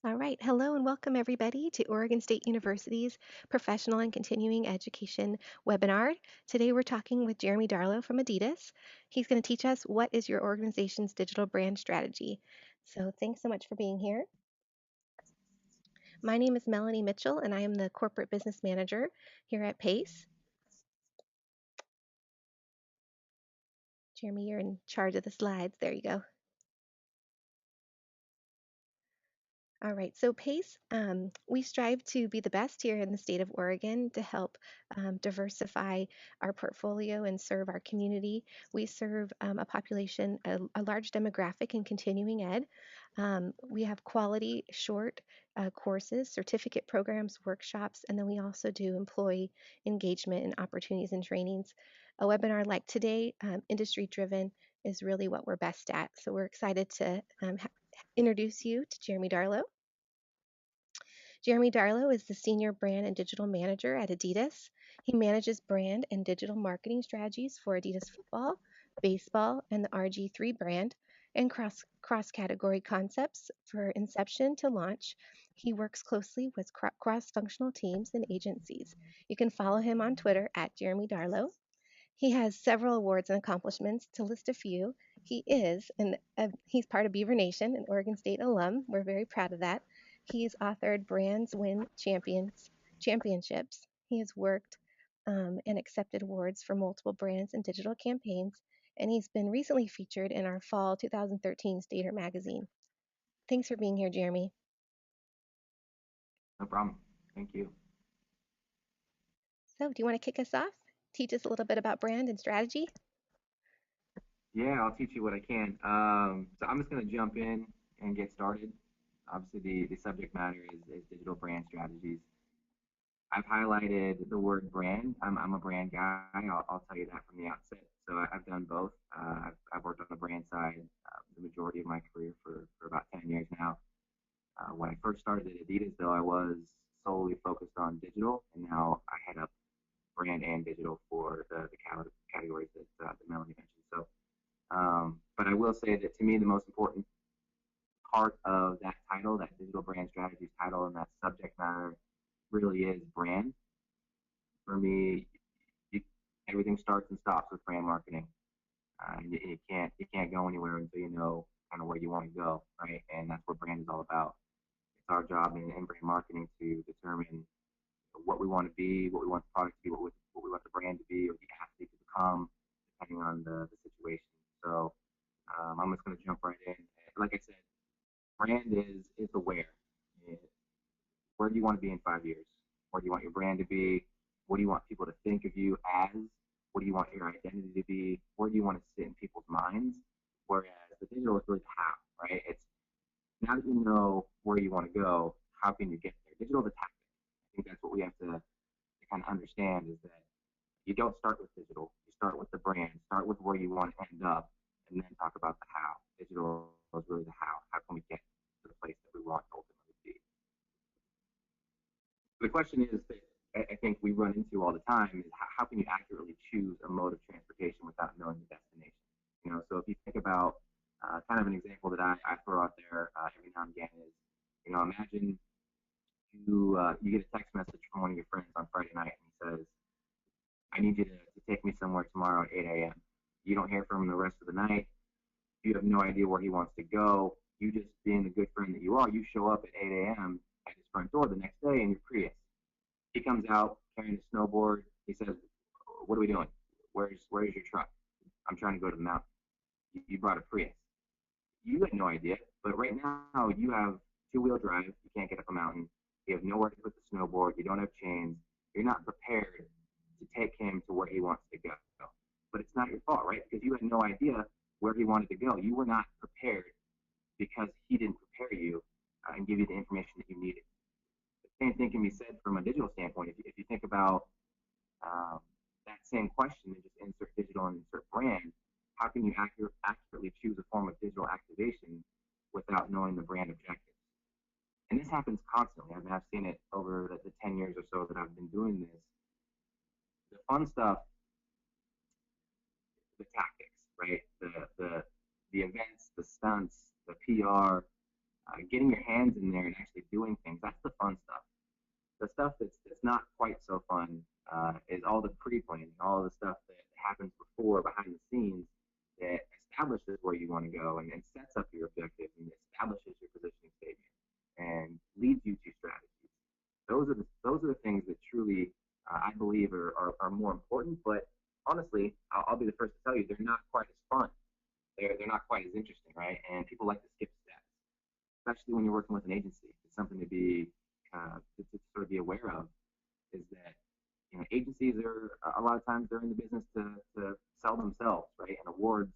All right. Hello and welcome everybody to Oregon State University's Professional and Continuing Education webinar. Today we're talking with Jeremy Darlow from Adidas. He's going to teach us what is your organization's digital brand strategy. So thanks so much for being here. My name is Melanie Mitchell and I am the Corporate Business Manager here at PACE. Jeremy, you're in charge of the slides. There you go. All right, so PACE, we strive to be the best here in the state of Oregon to help diversify our portfolio and serve our community. We serve a population, a large demographic in continuing ed. We have quality short courses, certificate programs, workshops, and then we also do employee engagement and opportunities and trainings. A webinar like today, industry driven, is really what we're best at. So we're excited to introduce you to Jeremy Darlow. Jeremy Darlow is the Senior Brand and Digital Manager at Adidas. He manages brand and digital marketing strategies for Adidas football, baseball, and the RG3 brand, and cross category concepts for inception to launch. He works closely with cross functional teams and agencies. You can follow him on Twitter at Jeremy Darlow. He has several awards and accomplishments. To list a few, he's part of Beaver Nation, an Oregon State alum. We're very proud of that. He's authored Brands Win Championships. He has worked and accepted awards for multiple brands and digital campaigns, and he's been recently featured in our fall 2013 Stater magazine. Thanks for being here, Jeremy. No problem. Thank you. So, do you want to kick us off? Teach us a little bit about brand and strategy? Yeah, I'll teach you what I can. So I'm just going to jump in and get started. Obviously, the subject matter is digital brand strategies. I've highlighted the word brand. I'm a brand guy. I'll tell you that from the outset. So I've done both. I've worked on the brand side the majority of my career for about 10 years now. When I first started at Adidas, though, I was solely focused on digital, and now I head up brand and digital for the categories that Melanie mentioned. So but I will say that to me, the most important part of that title, that digital brand strategies title, and that subject matter really is brand. For me, you, everything starts and stops with brand marketing. You can't go anywhere until you know kind of where you want to go, right? And that's what brand is all about. It's our job in brand marketing to determine what we want to be, what we want the product to be, what we want the brand to be, or the athlete to become, depending on the situation. So I'm just going to jump right in. Like I said, brand is the where. Where do you want to be in 5 years? Where do you want your brand to be? What do you want people to think of you as? What do you want your identity to be? Where do you want to sit in people's minds? Whereas the digital is really the how, right? It's now that you know where you want to go, how can you get there? Digital is a tactic. I think that's what we have to kind of understand is that you don't start with digital. You start with the brand. Start with where you want to end up, and then talk about the how. Digital is really the how. How can we get to the place that we want to ultimately be? The question is that I think we run into all the time is how can you accurately choose a mode of transportation without knowing the destination? So if you think about kind of an example that I throw out there every now and again is, imagine you get a text message from one of your friends on Friday night and he says, I need you to take me somewhere tomorrow at 8 a.m. You don't hear from him the rest of the night. You have no idea where he wants to go. You just being the good friend that you are, you show up at 8 a.m. at his front door the next day in your Prius. He comes out carrying a snowboard. He says, what are we doing? Where's your truck? I'm trying to go to the mountain. You brought a Prius. You had no idea, but right now you have two-wheel drive. You can't get up a mountain. You have nowhere to put the snowboard. You don't have chains. You're not prepared to take him to where he wants to go. But it's not your fault, right? Because you had no idea where he wanted to go. You were not prepared because he didn't prepare you and give you the information that you needed. The same thing can be said from a digital standpoint. If you think about that same question and just insert digital and insert brand, how can you accurately choose a form of digital activation without knowing the brand objectives? And this happens constantly. I mean, I've seen it over the 10 years or so that I've been doing this. The fun stuff, the tactics, right? The events, the stunts, the PR, Getting your hands in there and actually doing things, that's the fun stuff. The stuff that's not quite so fun is all the pre-planning, all the stuff that happens before behind the scenes that establishes where you want to go and sets up your objective and establishes your positioning statement and leads you to strategies. Those are the things that truly I believe are more important. But honestly, I'll be the first to tell you they're not quite as fun. They're not quite as interesting, right? And people like to skip steps, especially when you're working with an agency. It's something to be to sort of be aware of is that agencies are a lot of times they're in the business to sell themselves, right? And awards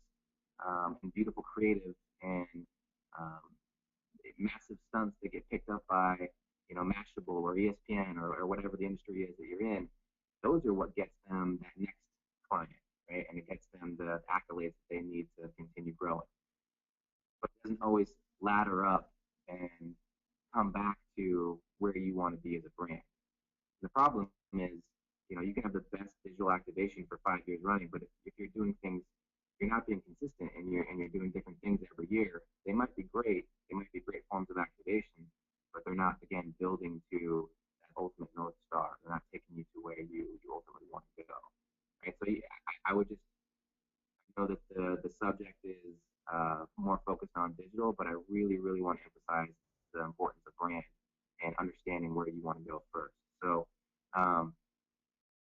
and beautiful creative and um, massive stunts that get picked up by Mashable or ESPN or whatever the industry is that you're in. Those are what gets them that next client, right? And it gets them the accolades that they need to continue growing. But it doesn't always ladder up and come back to where you want to be as a brand. The problem is, you can have the best digital activation for 5 years running, but if you're doing things, you're not being consistent, and you're doing different things every year. They might be great. They might be great forms of activation, but they're not again building to that ultimate north star. They're not taking you to where you ultimately want to go. Right. So yeah, I would just know that the subject is more focused on digital, but I really really want to emphasize the importance of brand and understanding where you want to go first. So um,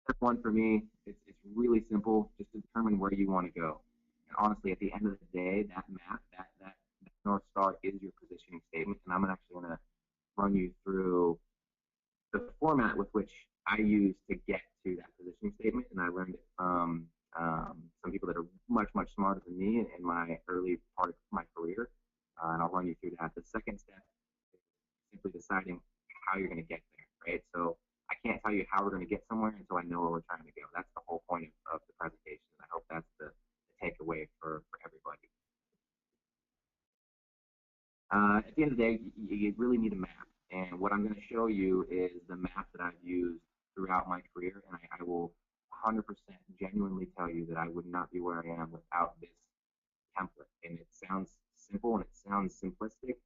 step one for me, it's really simple. Just determine where you want to go. And honestly, at the end of the day, that map, that North Star is your positioning statement. And I'm actually going to run you through the format with which I use to get to that positioning statement. And I learned it from some people that are much, much smarter than me in my early part of my career. And I'll run you through that. The second step is simply deciding how you're going to get there, right? So I can't tell you how we're going to get somewhere until I know where we're trying to go. That's the whole point of the presentation. And I hope that's the takeaway for everybody. At the end of the day, you really need a map. And what I'm going to show you is the map that I've used throughout my career. And I will 100% genuinely tell you that I would not be where I am without this template. And it sounds simple and it sounds simplistic,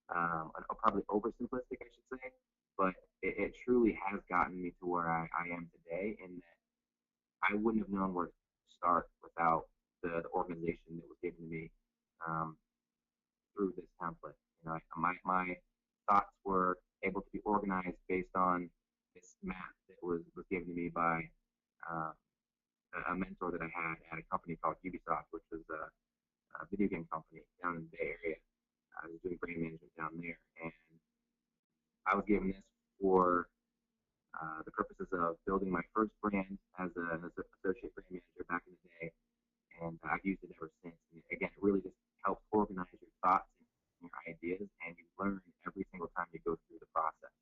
probably oversimplistic, I should say. But it truly has gotten me to where I am today, in that I wouldn't have known where to start without the organization that was given to me um, through this template. My thoughts were able to be organized based on this map that was given to me by uh, a mentor that I had at a company called Ubisoft, which was a video game company down in the Bay Area. I was doing brand management down there, and I was given this for the purposes of building my first brand as an associate brand manager back in the day, and I've used it ever since. And again, it really just helps organize your thoughts and your ideas, and you learn every single time you go through the process.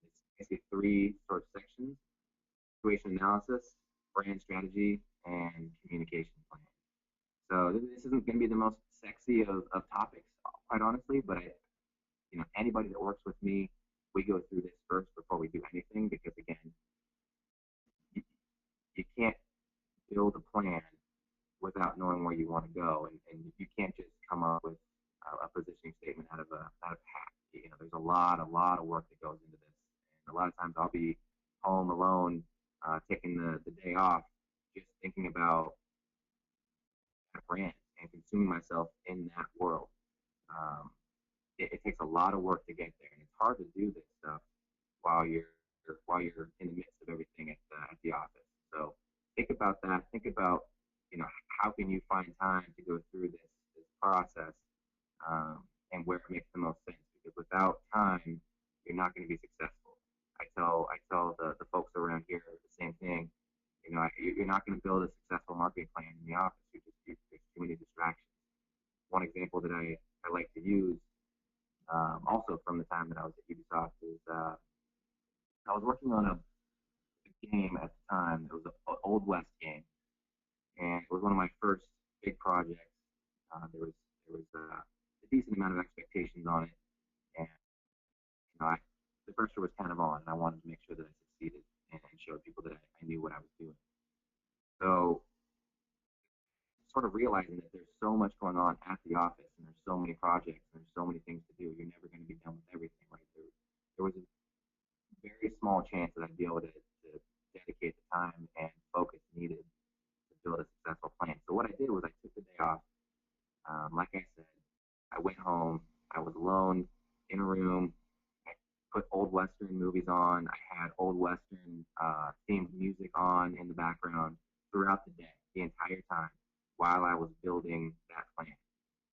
It's basically three sort of sections: situation analysis, brand strategy, and communication plan. So this isn't going to be the most sexy of topics, quite honestly, but anybody that works with me, we go through this first before we do anything, because again, you, you can't build a plan without knowing where you want to go, and you can't just come up with a positioning statement out of a hat. There's a lot of work that goes into this, and a lot of times I'll be home alone, taking the day off, just thinking about that brand and consuming myself in that world. Um, it takes a lot of work to get there, and it's hard to do this stuff while you're in the midst of everything at the office. So think about that. Think about how can you find time to go through this process, and where it makes the most sense. Because without time, you're not going to be successful. I tell the folks around here the same thing. You're not going to build a successful marketing plan in the office. There's too many distractions. One example that I like to use, also from the time that I was at Ubisoft, is I was working on a game at the time. It was an Old West game, and it was one of my first big projects. There was a decent amount of expectations on it, and the pressure was kind of on, and I wanted to make sure that I succeeded and showed people that I knew what I was doing. So sort of realizing that there's so much going on at the office and there's so many projects and there's so many things to do. You're never going to be done with everything, right? There was a very small chance that I'd be able to dedicate the time and focus needed to build a successful plan. So what I did was I took the day off. Like I said, I went home. I was alone in a room. I put old Western movies on. I had old Western themed music on in the background throughout the day, the entire time, while I was building that plan,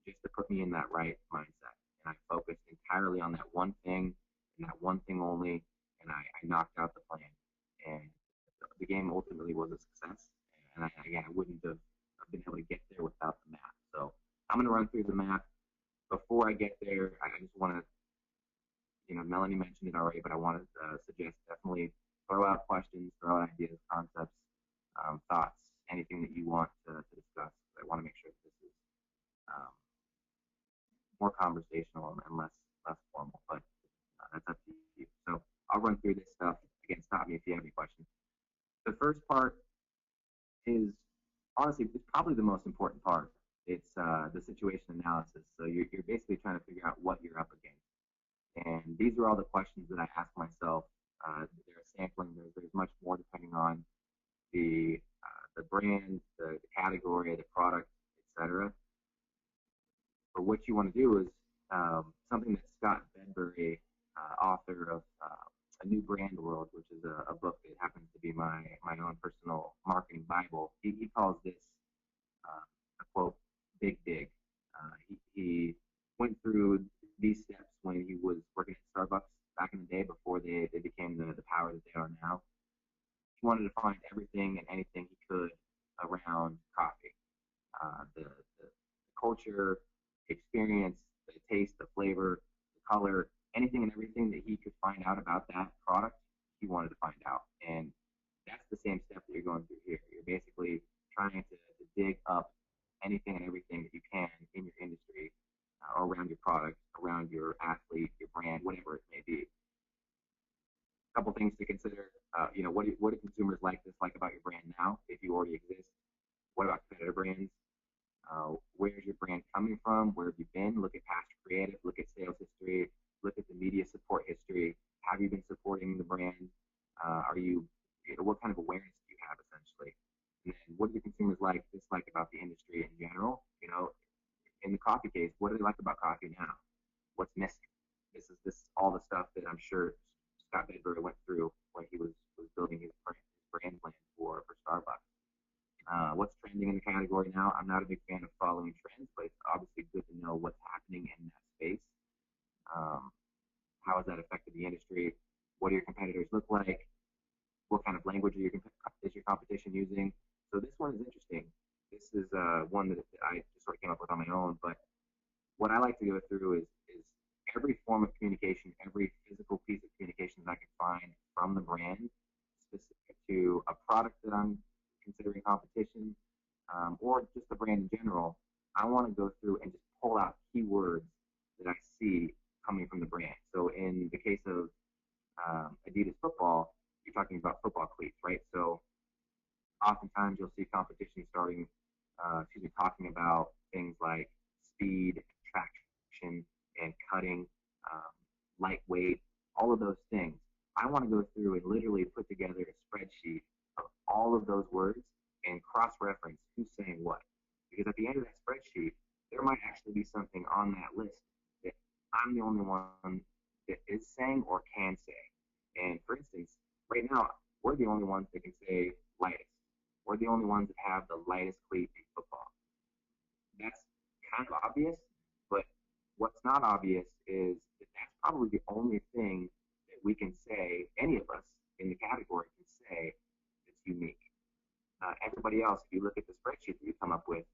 just to put me in that right mindset. And I focused entirely on that one thing and that one thing only, and I knocked out the plan. And the game ultimately was a success. And again, I wouldn't have been able to get there without the map. So I'm going to run through the map. Before I get there, I just want to, Melanie mentioned it already, but I want to suggest definitely throw out questions, throw out ideas, concepts, thoughts, anything that you want to discuss. I want to make sure that this is um, more conversational and less formal, but that's up to you. So I'll run through this stuff. Again, stop me if you have any questions. The first part is honestly, it's probably the most important part. It's the situation analysis. So you're basically trying to figure out what you're up against. And these are all the questions that I ask myself. There's sampling. There's much more depending on the brand, the category, the product, etc. But what you want to do is something that Scott Bedbury, author of A New Brand World, which is a book that happens to be my own personal marketing Bible. He calls this a quote, big dig. He went through these steps when he was working at Starbucks back in the day before they became the power that they are now. He wanted to find everything and anything he could around coffee, the culture, the experience, the taste, the flavor, the color, anything and everything that he could find out about that product, he wanted to find out. And that's the same step that you're going through here. You're basically trying to dig up anything and everything that you can in your industry or around your product, around your athlete, your brand, whatever it may be. A couple things to consider. What do consumers like, dislike about your brand now if you already exist? What about competitor brands? Where's your brand coming from? Where have you been? Look at past creative, look at sales history, look at the media support history. Have you been supporting the brand? What kind of awareness do you have essentially? And then what do the consumers like, dislike about the industry in general? In the coffee case, what do they like about coffee now? What's missing? This all the stuff that I'm sure Scott Bedbury went through when he was building his brand plan for Starbucks. What's trending in the category now? I'm not a big fan of following trends, but it's obviously good to know what's happening in that space. Um, how has that affected the industry? What do your competitors look like? What kind of language is your competition using? So this one is interesting. This is one that I just sort of came up with on my own, but what I like to go through is every form of communication, every physical piece of communication that I can find from the brand specific to a product that I'm considering competition, or just the brand in general. I want to go through and just pull out keywords that I see coming from the brand. So in the case of Adidas football, you're talking about football cleats, right? So oftentimes you'll see competition talking about things like speed, traction, and cutting, lightweight, all of those things. I want to go through and literally put together a spreadsheet of all of those words and cross-reference who's saying what. Because at the end of that spreadsheet, there might actually be something on that list that I'm the only one that is saying or can say. And for instance, right now, we're the only ones that can say lightest. We're the only ones that have the lightest cleat in football. That's kind of obvious, but what's not obvious is that that's probably the only thing that we can say, any of us in the category can say that's unique. Everybody else, if you look at the spreadsheet that you come up with,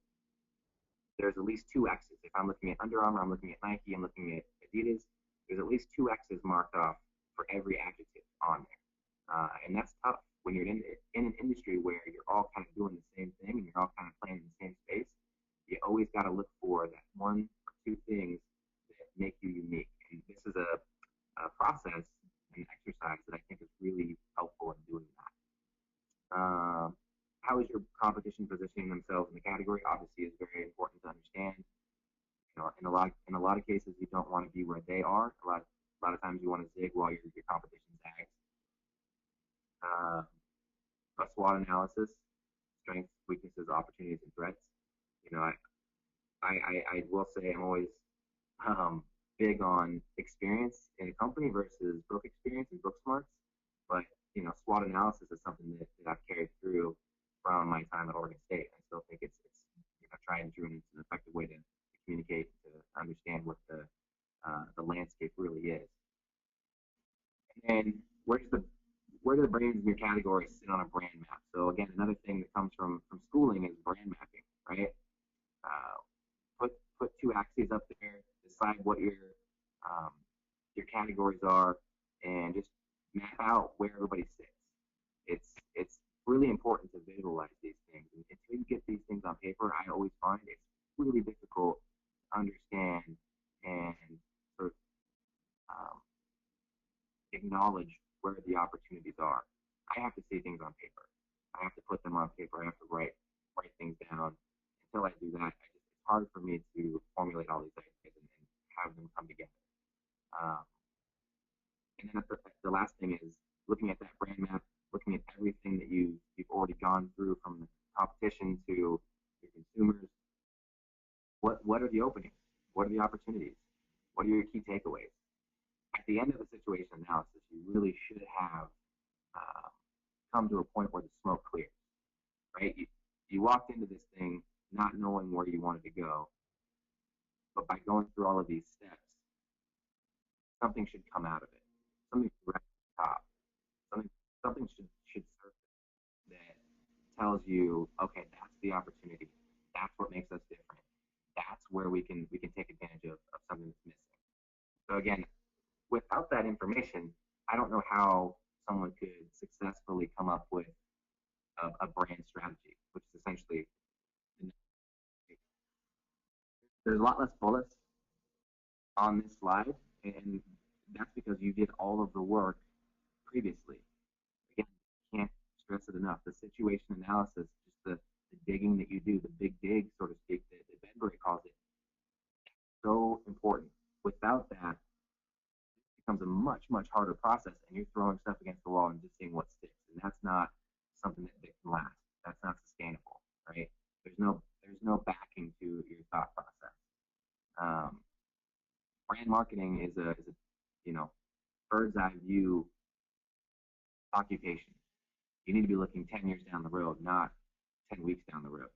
there's at least two X's. If I'm looking at Under Armour, I'm looking at Nike, I'm looking at Adidas, there's at least two X's marked off for every adjective on there. And that's tough when you're in an industry where you're all kind of doing the same thing and you're all kind of playing in the same space. You always got to look for that one or two things that make you unique. And this is a process, an exercise that I think is really helpful in doing that. How how is your competition positioning themselves in the category? Obviously, is very important to understand. In a lot of cases, you don't want to be where they are. A lot of times, you want to zig while your competition zags. Uh, a SWOT analysis: strengths, weaknesses, opportunities, and threats. You know, I will say I'm always um, big on experience in a company versus book experience and book smarts. But SWOT analysis is something that I've carried through from my time at Oregon State. I still think it's tried and true, and it's an effective way to communicate, to understand what the landscape really is. And where do the brands in your category sit on a brand map? So again, another thing that comes from schooling is brand mapping, right? Uh, put two axes up there, decide what um, your categories are, and just map out where everybody sits. It's really important to visualize these things. And until you get these things on paper, I always find it's really difficult to understand and sort of um, acknowledge where the opportunities are. I have to see things on paper. I have to put them on paper. I have to write things down. Until I do that, it's hard for me to formulate all these ideas and have them come together. Um, and then the last thing is looking at that brand map, looking at everything that you've already gone through, from the competition to your consumers. What are the openings? What are the opportunities? What are your key takeaways? At the end of the situation analysis, you really should have uh, come to a point where the smoke clears, right? You walked into this thing not knowing where you wanted to go, but by going through all of these steps, something should come out of it. Something should rise to the top. Something something should surface that tells you, okay, that's the opportunity. That's what makes us different. That's where we can take advantage of something that's missing. So again, without that information, I don't know how someone could successfully come up with a brand strategy, which is essentially, there's a lot less bullets on this slide, and that's because you did all of the work previously. Again, can't stress it enough. The situation analysis, just the digging that you do, the big dig, so to speak, that Benbury calls it, so important. Without that, it becomes a much, much harder process, and you're throwing stuff against the wall and just seeing what sticks. And that's not something that can last. That's not sustainable, right? There's no backing to your thought process. Um, Brand marketing is a bird's eye view occupation. You need to be looking 10 years down the road, not 10 weeks down the road.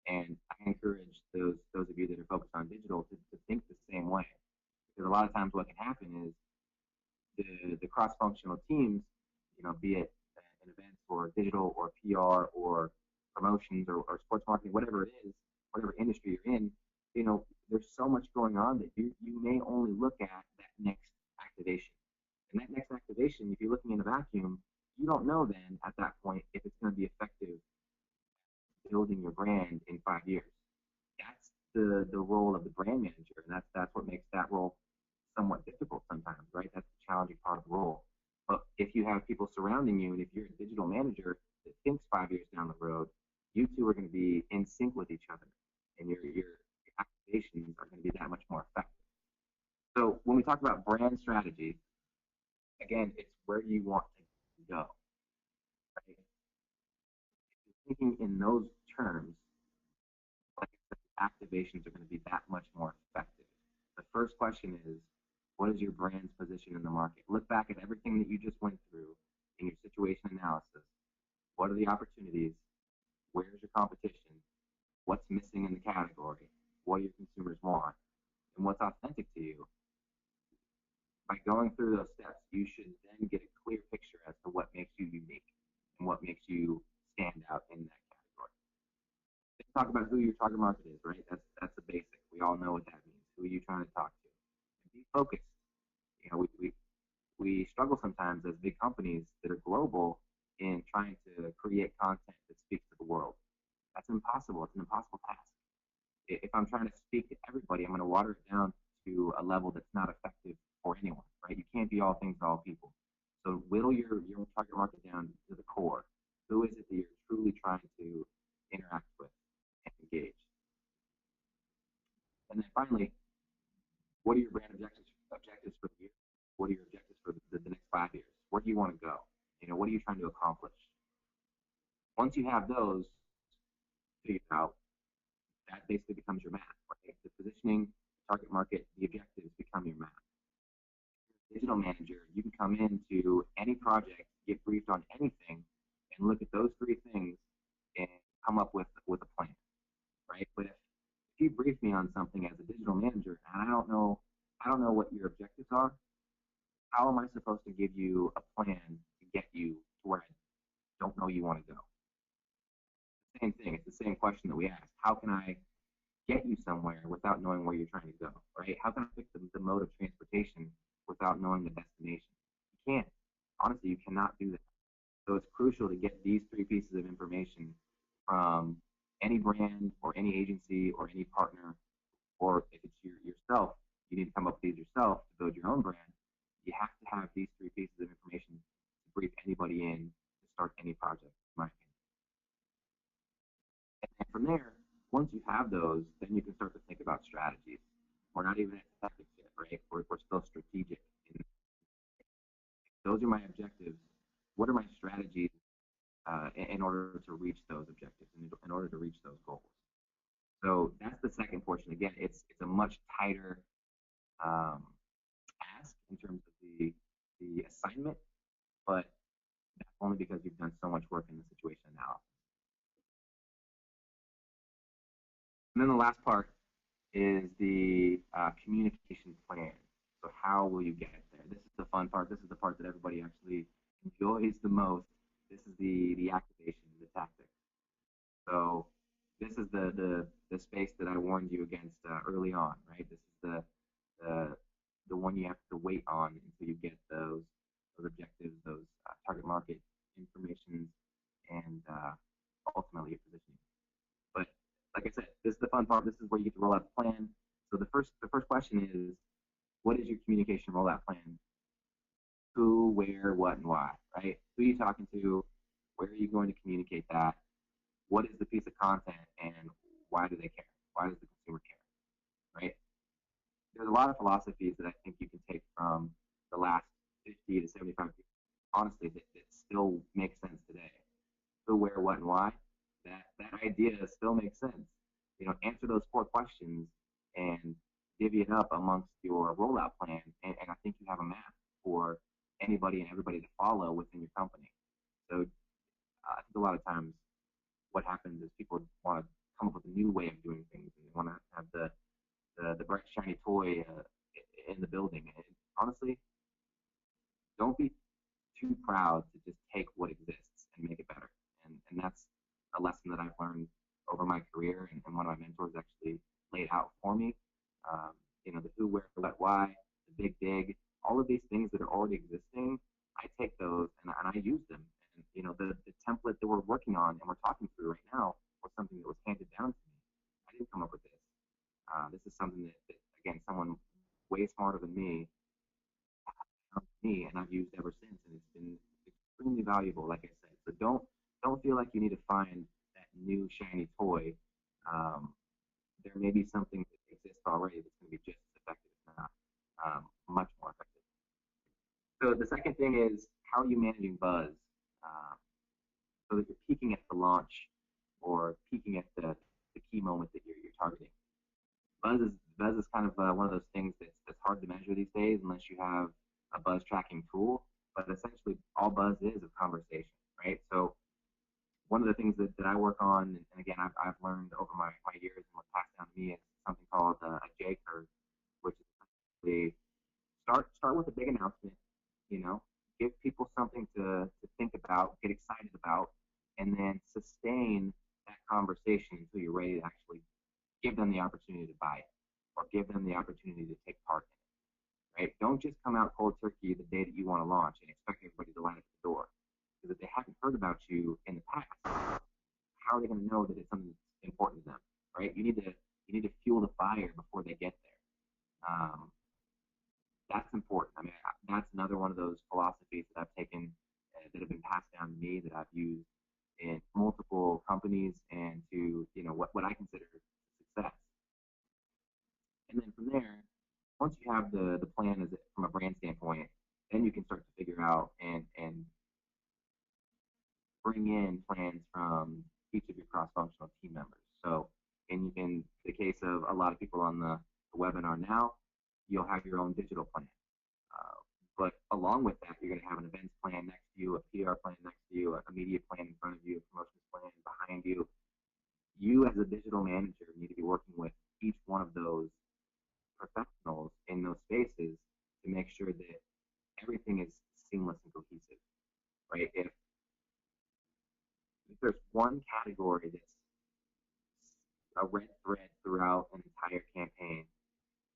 And I encourage those of you that are focused on digital to think the same way. Because a lot of times what can happen is the cross-functional teams, be it an event or digital or PR or promotions or sports marketing, whatever it is, whatever industry you're in, there's so much going on that you may only look at that next activation. And that next activation, if you're looking in a vacuum, you don't know then at that point if it's going to be effective building your brand in 5 years. That's the role of the brand manager, and that's what makes that role somewhat difficult sometimes, right? That's the challenging part of the role. But if you have people surrounding you, and if you're a digital manager that thinks 5 years down the road, you two are going to be in sync with each other, and your activations are going to be that much more effective. So when we talk about brand strategy, again, it's where do you want to go, right? If you're thinking in those terms, like I said, activations are going to be that much more effective. The first question is, what is your brand's position in the market? Look back at everything that you just went through in your situation analysis. What are the opportunities? Where's your competition? What's missing in the category? What do your consumers want? And what's authentic to you? By going through those steps, you should then get a clear picture as to what makes you unique and what makes you stand out in that category. Let's talk about who your target market is, right? That's the basic. We all know what that means. Who are you trying to talk to? And be focused. We struggle sometimes as big companies that are global in trying to create content that speaks to the world. That's impossible. It's an impossible task. If I'm trying to speak to everybody, I'm going to water it down to a level that's not effective for anyone, right? You can't be all things to all people. So whittle your target market down to the core. Who is it that you're truly trying to interact with and engage. And then finally, what are your brand objectives for the year? What are your objectives for the next 5 years? Where do you want to go? What are you trying to accomplish? Once you have those figured out, that basically becomes your map, right? The positioning, target market, the objectives become your map. Digital manager, you can come into any project, get briefed on anything, and look at those three things and come up with a plan, right? But if you brief me on something as a digital manager and I don't know what your objectives are, how am I supposed to give you a plan to get you to where I don't know you want to go? Same thing. It's the same question that we ask. How can I get you somewhere without knowing where you're trying to go, right? How can I pick the mode of transportation without knowing the destination? You can't. Honestly, you cannot do that. So it's crucial to get these three pieces of information from any brand or any agency or any partner, or if it's yourself, you need to come up with these yourself to build your own brand. You have to have these three pieces of information to brief anybody in to start any project, in my opinion. And from there, once you have those, then you can start to think about strategies. We're not even at tactics yet, right? We're still strategic. And those are my objectives. What are my strategies in order to reach those objectives, in order to reach those goals? So that's the second portion. Again, it's a much tighter ask in terms of the assignment, but that's only because you've done so much work in the situation analysis. And then the last part is the communication plan. So how will you get there? This is the fun part. This is the part that everybody actually enjoys the most. This is the activation, the tactics. So this is the space that I warned you against early on, right? This is the one you have to wait on until you get those objectives, those target market information, and ultimately your positioning. But like I said, this is the fun part. This is where you get to roll out the plan. So the first question is, what is your communication rollout plan? Who, where, what, and why, right? Who are you talking to? Where are you going to communicate that? What is the piece of content, and why do they care? Why does the consumer care, right? There's a lot of philosophies that I think you can take from the last 50 to 75 years, honestly, that still make sense today. Who, where, what, and why. That idea still makes sense. Answer those four questions and divvy it up amongst your rollout plan, and I think you have a map for anybody and everybody to follow within your company. So I think a lot of times what happens is people want to come up with a new way of doing things, and they want to have the bright shiny toy in the building. And honestly, don't be too proud to just take what exists and make it better. And that's a lesson that I've learned over my career, and one of my mentors actually laid out for me. The who, where, what, why, the big dig, all of these things that are already existing, I take those and I use them. And the template that we're working on and we're talking through right now was something that was handed down to me. I didn't come up with this. This is something that again, someone way smarter than me, and I've used ever since, and it's been extremely valuable. Like I said, so don't feel like you need to find that new shiny toy. There may be something that exists already that's going to be just as effective, if not much more effective. So the second thing is, how are you managing buzz? So that you're peaking at the launch or peaking at the key moment that you're targeting. Buzz is kind of one of those things that's hard to measure these days unless you have a buzz tracking tool. But essentially, all buzz is a conversation, right? So one of the things that I work on, and again, I've learned over my years and what's passed down to me, is something called a J curve, which is essentially start with a big announcement, give people something to think about, get excited about, and then sustain that conversation until you're ready to actually give them the opportunity to buy it or give them the opportunity to take part in it, right? Don't just come out cold turkey the day that you want to launch and expect everybody to line up at the door. Because if they haven't heard about you in the past, how are they going to know that it's something that's important to them, right? You need to fuel the fire before they get there. That's important. I mean, that's another one of those philosophies that I've taken that have been passed down to me that I've used in multiple companies and bring in plans from each of your cross-functional team members. So in the case of a lot of people on the webinar now, you'll have your own digital plan. But along with that, you're going to have an events plan next to you, a PR plan next to you, a media plan in front of you, a promotions plan behind you. You as a digital manager need to be working with each one of those professionals in those spaces to make sure that everything is seamless and cohesive, right? If there's one category that's a red thread throughout an entire campaign,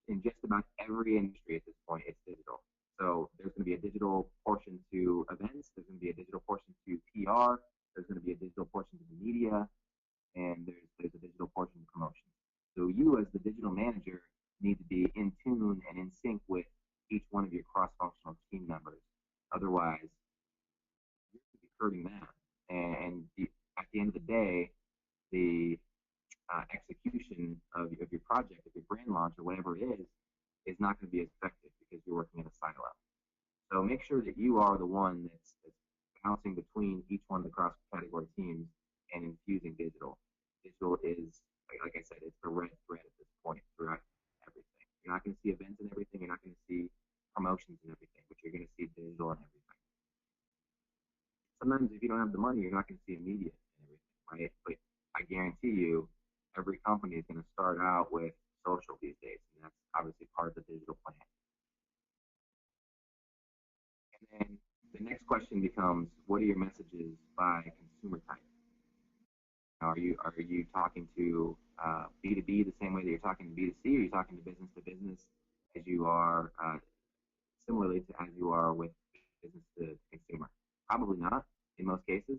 in just about every industry at this point, it's digital. So there's going to be a digital portion to events, there's going to be a digital portion to PR, there's going to be a digital portion to the media, and there's a digital portion to promotion. So you as the digital manager need to be in tune and in sync with each one of your cross-functional team members. Otherwise, you're going to be hurting them. And at the end of the day, the execution of your project, of your brand launch, or whatever it is not going to be as effective because you're working in a silo. So make sure that you are the one that's bouncing between each one of the cross-category teams and infusing digital. Digital is, like I said, it's the red thread at this point throughout everything. You're not going to see events and everything. You're not going to see promotions and everything, but you're going to see digital and everything. Sometimes if you don't have the money, you're not going to see immediate and everything, right? But I guarantee you, every company is going to start out with social these days, and that's obviously part of the digital plan. And then the next question becomes, what are your messages by consumer type? Are you talking to B2B the same way that you're talking to B2C? Are you talking to business as you are similarly to as you are with business to consumer? Probably not in most cases.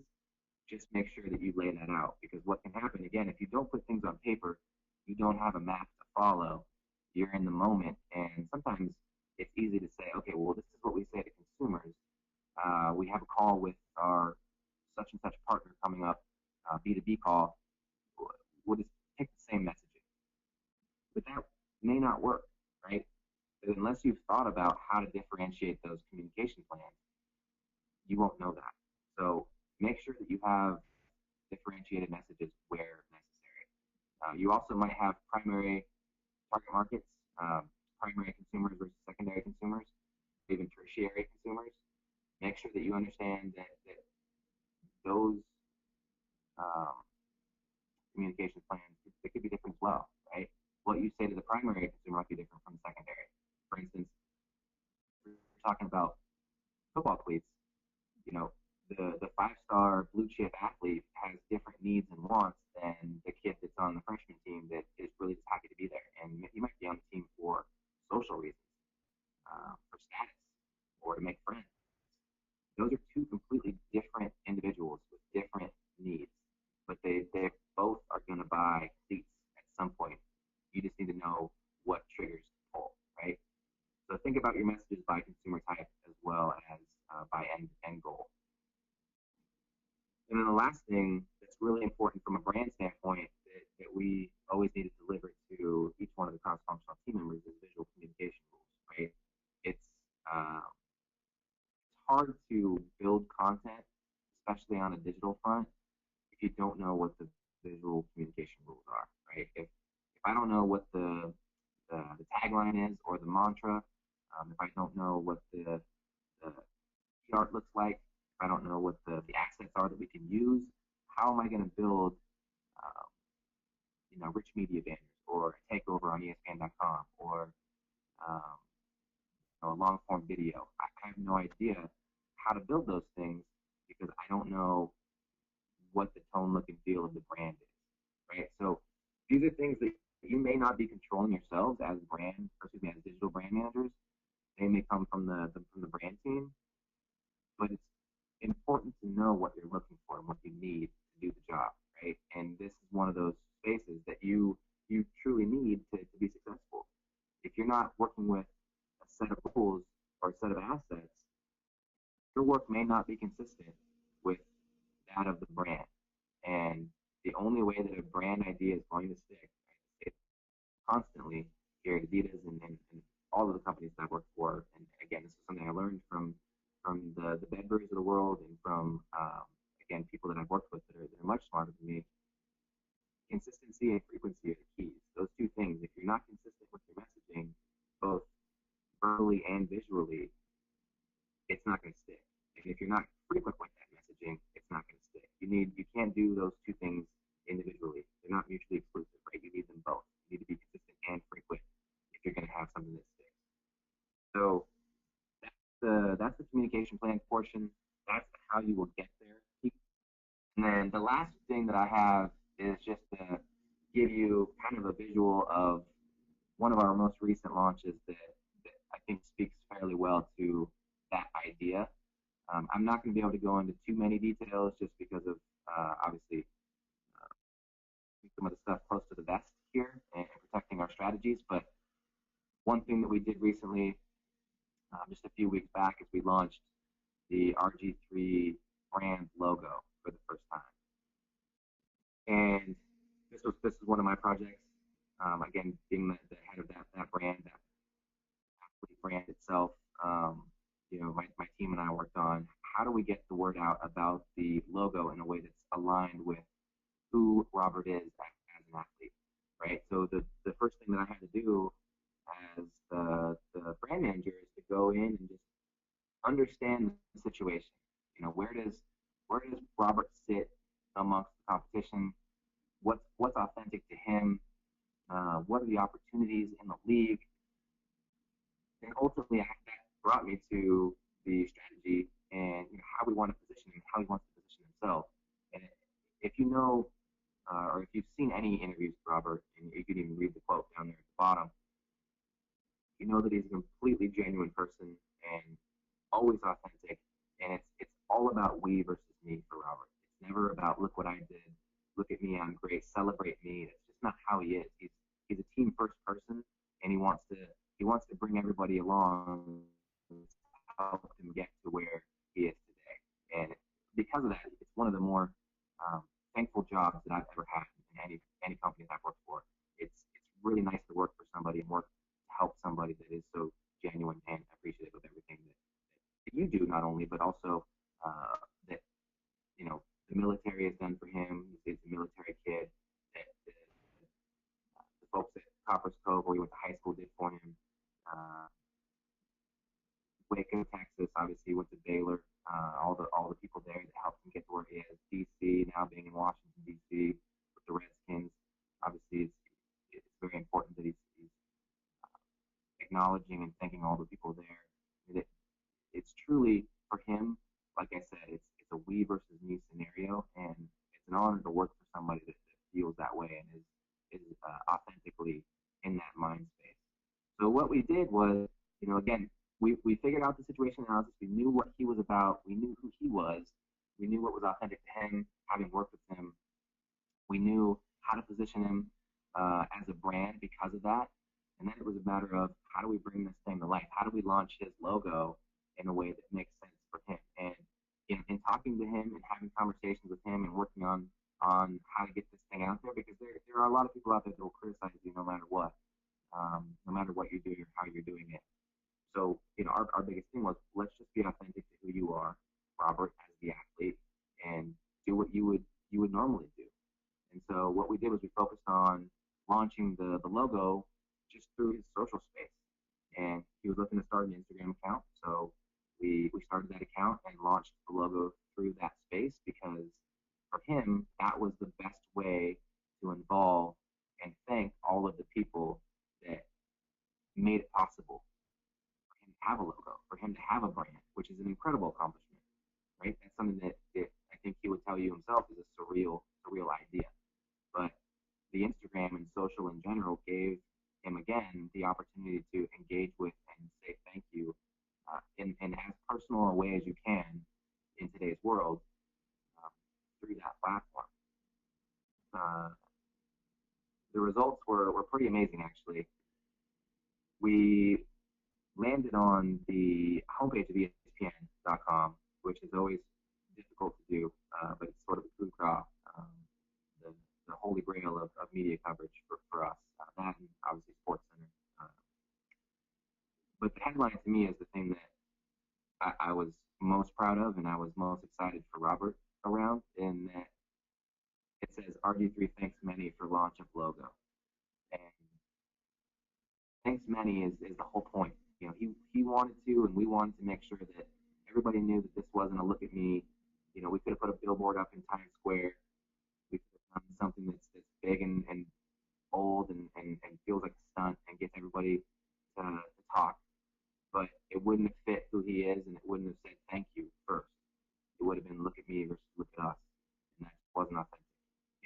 Just make sure that you lay that out, because what can happen, again, if you don't put things on paper, you don't have a map to follow, you're in the moment, and sometimes it's easy to say, okay, well, this is what we say to consumers. We have a call with our such and such partner coming up, B2B call. We'll just pick the same messaging. But that may not work, right? But unless you've thought about how to differentiate those communication plans, you won't know that. So make sure that you have differentiated messages where necessary. You also might have primary target markets, primary consumers versus secondary consumers, even tertiary consumers. Make sure that you understand that those communication plans, they could be different as well, right? What you say to the primary consumer might be different from the secondary. For instance, we're talking about football cleats. You know, the five-star blue chip athlete has different needs and wants than the kid that's on the freshman team that is really just happy to be there. And he might be on the team for social reasons, for status, or to make friends. Those are two completely different individuals with different needs, but they both are going to buy cleats at some point. You just need to know what triggers to pull, right? So think about your messages by consumer type as well as by end goal. And then the last thing that's really important from a brand standpoint that we always need to deliver to each one of the cross-functional team members is visual communication rules, right? It's hard to build content, especially on a digital front, if you don't know what the visual communication rules are, right? If I don't know what the tagline is or the mantra, if I don't know what the art looks like, if I don't know what the assets are that we can use, how am I going to build, rich media banners or a takeover on ESPN.com or a long form video? I have no idea how to build those things because I don't know what the tone, look, and feel of the brand is, right? So these are things that you may not be controlling yourselves as as digital brand managers. They may come from the brand team, but it's important to know what you're looking for and what you need to do the job, right? And this is one of those spaces that you truly need to be successful. If you're not working with a set of rules or a set of assets, your work may not be consistent with that of the brand. And the only way that a brand idea is going to stick constantly here at Adidas and all of the companies that I work for. And again, this is something I learned from the Bedburys of the world and from again, people that I've worked with that are much smarter than me, consistency and frequency are the keys. Those two things. If you're not consistent with your messaging, both verbally and visually, it's not going to stick. And if you're not frequent with that messaging, it's not going to stick. You can't do those two things individually. They're not mutually exclusive, right? You need them both. You need to be consistent and frequent if you're going to have something that sticks. So that's the communication plan portion. That's how you will get there. And then the last thing that I have is just to give you kind of a visual of one of our most recent launches that I think speaks fairly well to that idea. I'm not going to be able to go into too many details just because of obviously some of the stuff close to the vest here and protecting our strategies. But one thing that we did recently, just a few weeks back, is we launched the RG3 brand logo for the first time. And this is one of my projects. Again, being the head of that brand, that brand itself, my team and I worked on how do we get the word out about the logo in a way that's aligned with who Robert is as an athlete, right? So the first thing that I had to do as the brand manager is to go in and just understand the situation. Where does Robert sit amongst the competition? What's authentic to him? What are the opportunities in the league? And ultimately, that brought me to the strategy and how we want to position him, how he wants to position himself. And if you know, or if you've seen any interviews with Robert, and you can even read the quote down there at the bottom, you know that he's a completely genuine person and always authentic. And it's all about we versus me for Robert. It's never about look what I did, look at me, I'm great, celebrate me. That's just not how he is. He's a team first person, and he wants to bring everybody along and help him get to where he is today. And because of that, it's one of the more thankful jobs that I've ever had in any company that I've worked for. It's really nice to work for somebody and work to help somebody that is so genuine and appreciative of everything that you do, not only but also that the military has done for him. He's a military kid. That the folks at Copper's Cove, where he went to high school, did for him. Uh, Waco, Texas, obviously went to Baylor. All the people there that helped him get to where he is. DC, now being in Washington D.C. with the Redskins. Obviously, it's very important that he's acknowledging and thanking all the people there. It's truly for him. Like I said, it's a we versus me scenario, and it's an honor to work for somebody that feels that way and is authentically in that mind space. So what we did was, again, we figured out the situation analysis. We knew what he was about. We knew who he was. We knew what was authentic to him, having worked with him. We knew how to position him as a brand because of that. And then it was a matter of how do we bring this thing to life? How do we launch his logo in a way that makes sense for him? And in talking to him and having conversations with him and working on how to get this thing out there, because there are a lot of people out there that will criticize you no matter what you're doing or how you're doing it. So, our biggest thing was let's just be authentic to who you are, Robert, as the athlete, and do what you would normally do. And so what we did was we focused on launching the logo just through his social space. And he was looking to start an Instagram account. So we started that account and launched the logo through that space because for him, that was the best way to involve and thank all of the people that made it possible for him to have a logo, for him to have a brand, which is an incredible accomplishment, right? That's something that I think he would tell you himself is a surreal idea. But the Instagram and social in general gave him again the opportunity to engage with and say thank you in as personal a way as you can in today's world um, through that platform. Uh, the results were pretty amazing, actually. We landed on the homepage of ESPN.com, which is always difficult to do, but it's sort of a coup de grace, the, the holy grail of media coverage for us. That and obviously Sports Center. But the headline to me is the thing that I was most proud of and I was most excited for Robert. around in that it says RG3 thanks many for launch of logo. And thanks many is the whole point. You know, he wanted to, and we wanted to make sure that everybody knew that this wasn't a look at me. You know, we could have put a billboard up in Times Square. We could have done something that's big and bold and feels like a stunt and gets everybody to talk. But it wouldn't have fit who he is, and it wouldn't have said thank you first. It would have been look at me versus look at us, and that wasn't authentic.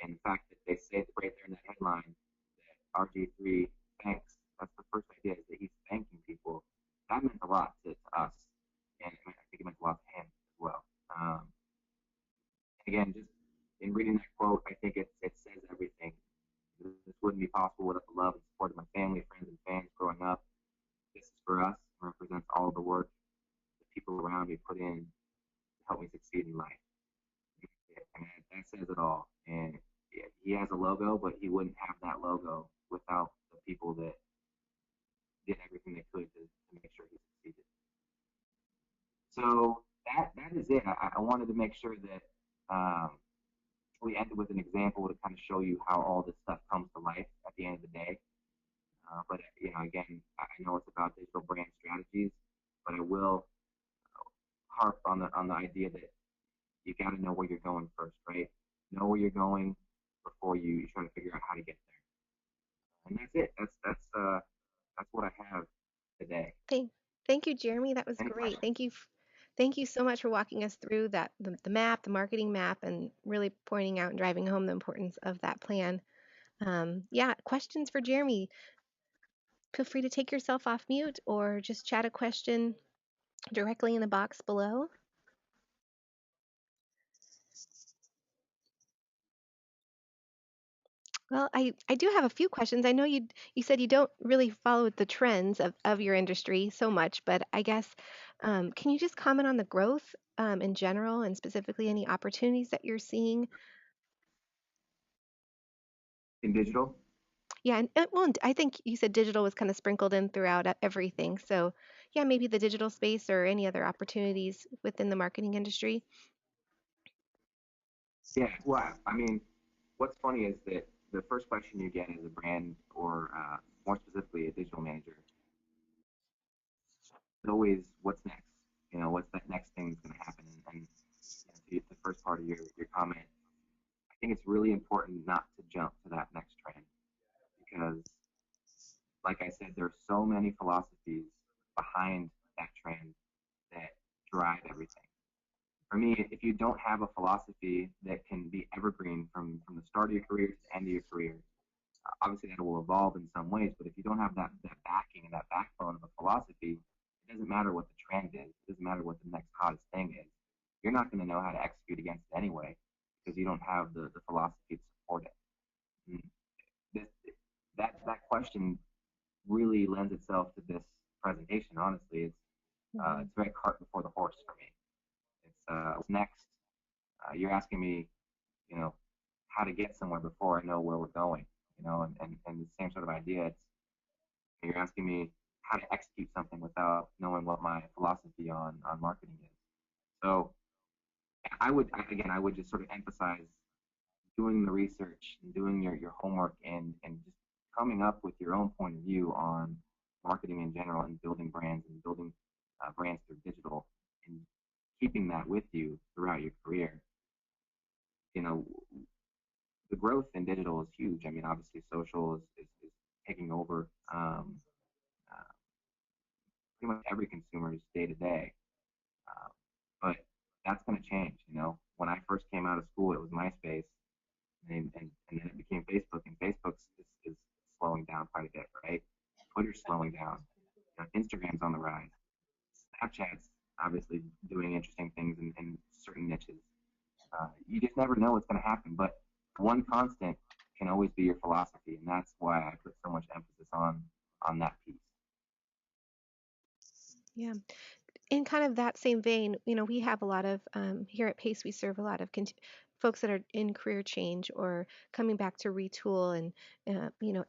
And the fact that they say it right there in that headline that RG3 thanks, that's the first idea is that he's thanking people. That meant a lot to us, and I think it meant a lot to him as well. Again, just in reading that quote, I think it says everything. This wouldn't be possible without the love and support of my family, friends, and fans growing up. This is for us and represents all of the work the people around me put in to help me succeed in life. And that says it all. And he has a logo, but he wouldn't have that logo without the people that did everything they could to make sure he succeeded. So that is it. I wanted to make sure that we ended with an example to kind of show you how all this stuff comes to life at the end of the day. But you know, again, I know it's about digital brand strategies, but I will harp on the idea that you got to know where you're going first, right? Know where you're going before you try to figure out how to get there. And that's it. That's what I have today. Thank, thank you, Jeremy. That was Any great. questions? Thank you so much for walking us through that the map, the marketing map, and really pointing out and driving home the importance of that plan. Yeah, questions for Jeremy. Feel free to take yourself off mute or just chat a question directly in the box below. Well, I do have a few questions. I know you said you don't really follow the trends of your industry so much, but I guess can you just comment on the growth in general and specifically any opportunities that you're seeing? In digital? Yeah, and well, and I think you said digital was kind of sprinkled in throughout everything. So yeah, maybe the digital space or any other opportunities within the marketing industry. Yeah. Well, I mean, what's funny is that the first question you get as a brand or more specifically a digital manager is always what's next. You know, what's that next thing that's going to happen? And you know, to the first part of your comment, I think it's really important not to jump to that next trend because, like I said, there's so many philosophies behind that trend that drive everything. For me, if you don't have a philosophy that can be evergreen from the start of your career to the end of your career, obviously that will evolve in some ways. But if you don't have that backing and that backbone of a philosophy, it doesn't matter what the trend is. It doesn't matter what the next hottest thing is. You're not going to know how to execute against it anyway because you don't have the philosophy to support it. And this, that question really lends itself to this presentation. Honestly, Hmm. it's very cart before the horse for me. It's what's next. You're asking me, you know, how to get somewhere before I know where we're going. You know, and the same sort of idea. It's you're asking me how to execute something without knowing what my philosophy on marketing is. So again I would just sort of emphasize doing the research and doing your homework and just coming up with your own point of view on marketing in general and building brands and building brands through digital and keeping that with you throughout your career. You know, the growth in digital is huge. I mean, obviously, social is taking over uh, pretty much every consumer's day to day. But that's going to change. You know, when I first came out of school, it was MySpace, and then it became Facebook, and is slowing down quite a bit, right? Twitter's slowing down. You know, Instagram's on the rise. Snapchat's obviously doing interesting things in certain niches. You just never know what's going to happen, but one constant can always be your philosophy, and that's why I put so much emphasis on that piece. Yeah. In kind of that same vein, we have a lot of here at Pace, we serve a lot of folks that are in career change or coming back to retool and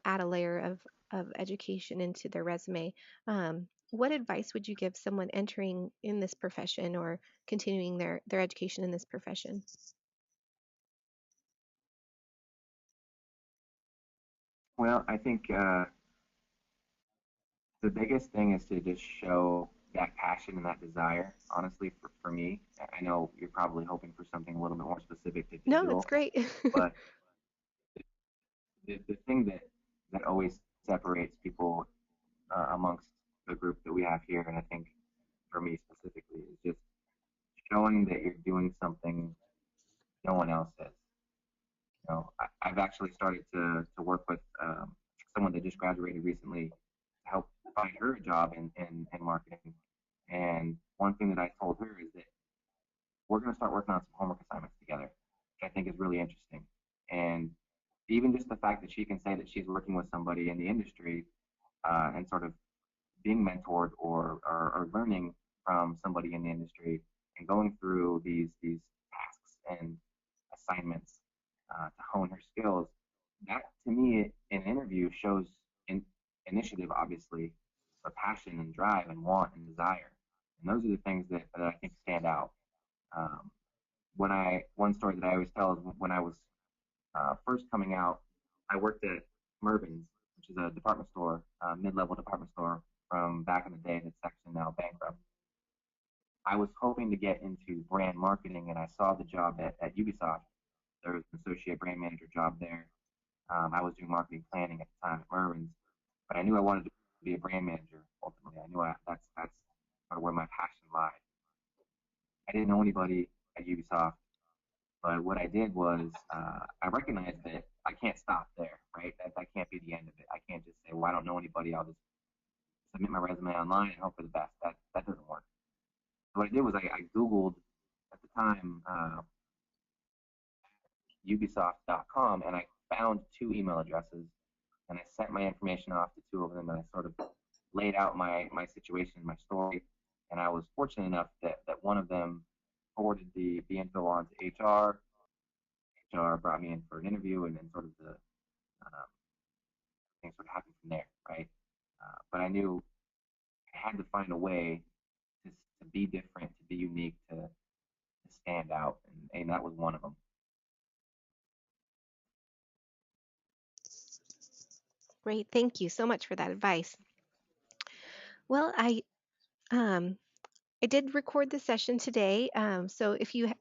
add a layer of education into their resume. What advice would you give someone entering in this profession or continuing their education in this profession? Well, I think the biggest thing is to just show that passion and that desire. Honestly, for me, I know you're probably hoping for something a little bit more specific to No, it's digital, great. but the thing that always separates people amongst the group that we have here, and I think for me specifically, is just showing that you're doing something no one else is. I've actually started to work with someone that just graduated recently to help find her a job in marketing. And one thing that I told her is that we're going to start working on some homework assignments together, which I think is really interesting. And even just the fact that she can say that she's working with somebody in the industry and sort of being mentored or learning from somebody in the industry and going through these tasks and assignments to hone her skills, that to me in an interview shows initiative, obviously, but passion and drive and want and desire. And those are the things that I think stand out. Um, one story that I always tell is when I was first coming out, I worked at Mervyn's, which is a department store, mid-level department store from back in the day that's actually now bankrupt. I was hoping to get into brand marketing, and I saw the job at Ubisoft. There was an associate brand manager job there. I was doing marketing planning at the time at Mervyn's, but I knew I wanted to be a brand manager ultimately. I knew that's sort of where my passion lied. I didn't know anybody at Ubisoft, but what I did was I recognized that I can't stop there, right? That can't be the end of it. I can't just say, well, I don't know anybody. I'll just submit my resume online and hope for the best. That doesn't work. So what I did was I Googled at the time Ubisoft.com and I found two email addresses and I sent my information off to two of them and I sort of laid out my situation, my story. And I was fortunate enough that one of them forwarded the info on to HR. HR brought me in for an interview and then sort of the things sort of happened from there, right? But I knew I had to find a way to be different, to be unique, to stand out, and that was one of them. Great. Thank you so much for that advice. Well, um, I did record the session today. So if you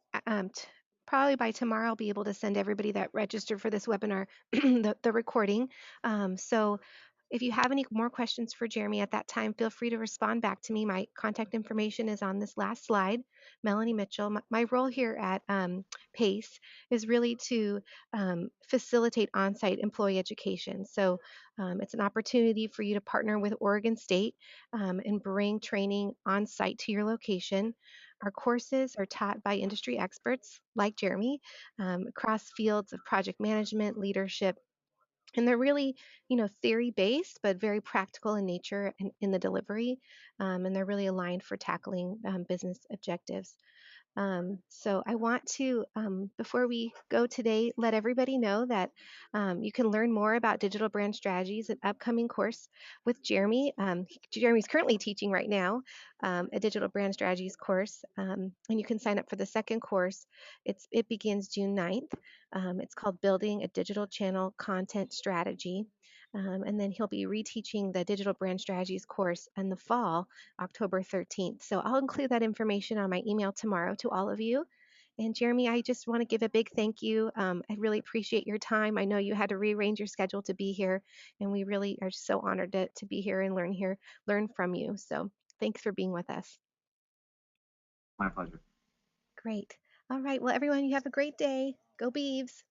probably by tomorrow, I'll be able to send everybody that registered for this webinar the recording. So if you have any more questions for Jeremy at that time, feel free to respond back to me. My contact information is on this last slide. Melanie Mitchell. My role here at PACE is really to facilitate on-site employee education. So it's an opportunity for you to partner with Oregon State and bring training on site to your location. Our courses are taught by industry experts like Jeremy across fields of project management, leadership, and they're really, theory based, but very practical in nature and in the delivery. And they're really aligned for tackling business objectives. So I want to, before we go today, let everybody know that you can learn more about digital brand strategies, an upcoming course with Jeremy. Jeremy's currently teaching right now a digital brand strategies course, and you can sign up for the second course. It begins June 9th. It's called Building a Digital Channel Content Strategy. And then he'll be reteaching the digital brand strategies course in the fall, October 13th. So I'll include that information on my email tomorrow to all of you. And Jeremy, I just want to give a big thank you. I really appreciate your time. I know you had to rearrange your schedule to be here, and we really are so honored to be here, learn from you. So thanks for being with us. My pleasure. Great. All right. Well, everyone, you have a great day. Go Beavs.